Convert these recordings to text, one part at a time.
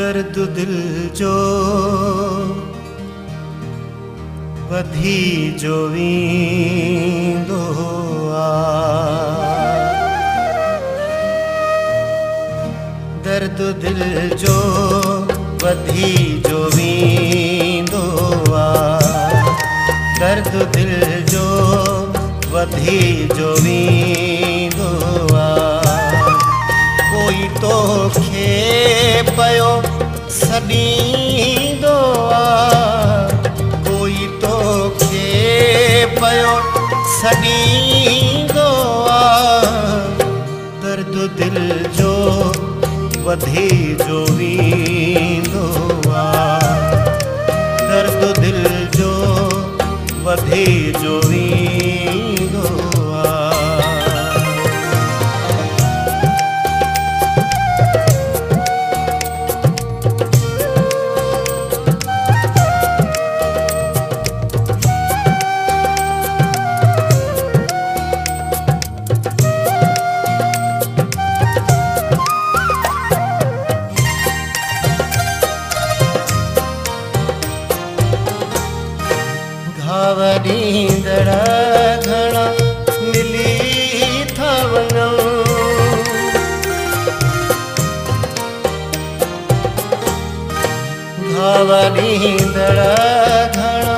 दर्द दिल जो वधी जो वींदो दर्द दिल जो वधी जो वींदो दर्द दिल जो वधी जो वींदो कोई तो खे पयो सॾींदो कोई तो खे पयो सॾींदो दर्द दिल जो वधी जो वींदो दर्द दिल जो वधी जो वींदो घावरींदड़ घणा मिली था वञूं घावरींदड़ घणा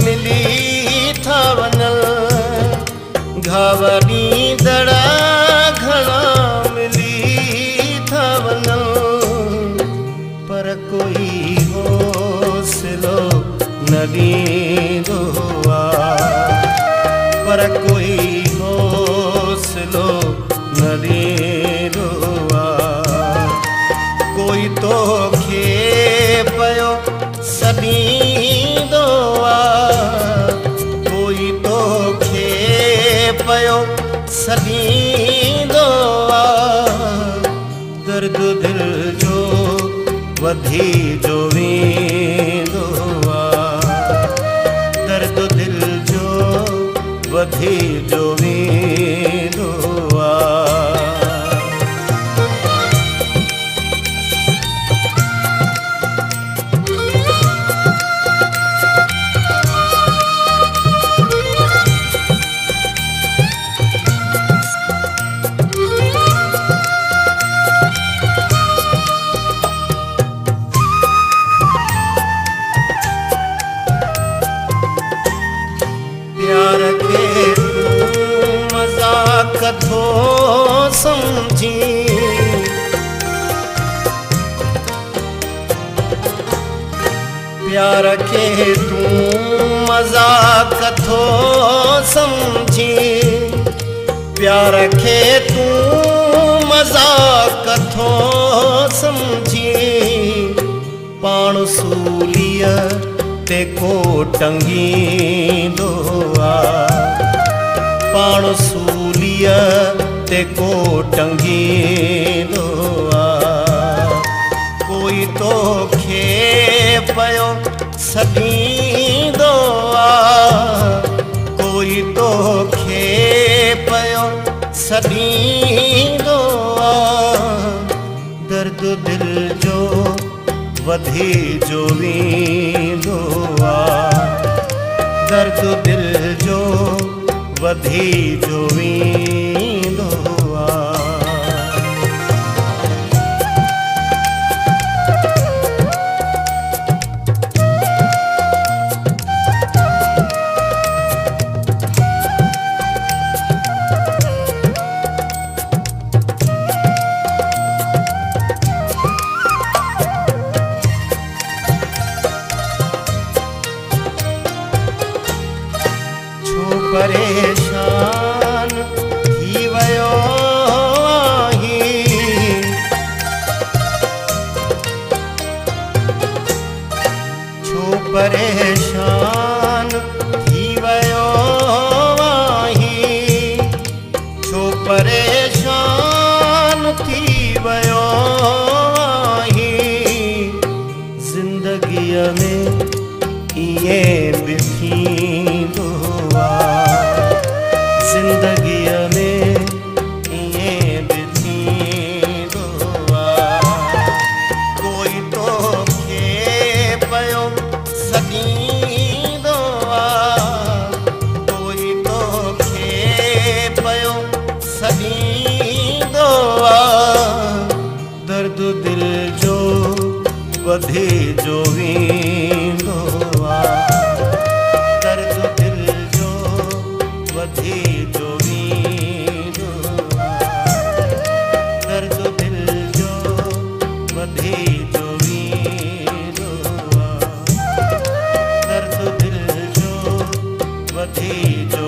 मिली था वञूं घावरींदड़ घणा मिली था वञूं पर कोई हौसलो न ॾींदो पर कोई हौसलो न ॾींदो कोई तो खे पयो सॾींदो कोई तो खे पयो सॾींदो दर्द दिल जो वधी जो वींदो दर्द दिल जो वधी जो वींदो प्यार के तू मजाक थो समझी प्यार के तू मजाक थो समझी प्यार के तू मजाक थो समझी पाण सूलीअ ते को टंगींदो पाण सूलीअ ते को टंगींदो कोई तो खे पयो सॾींदो कोई तो खे पयो सॾींदो दर्द दिल जो वधी जो वींदो दर्द दिल जो वधी जो वींदो परेशान थी वयो आहीं छो परेशान थी वयो आहीं छो परेशान थी वयो आहीं जिंदगीअ में इएं बि थींदो जिंदगीअ में इएं बि थींदो कोई तो जो वींदो आहे। दर्द दिल जो वधी जो वींदो आहे। दर्द दिल जो वधी जो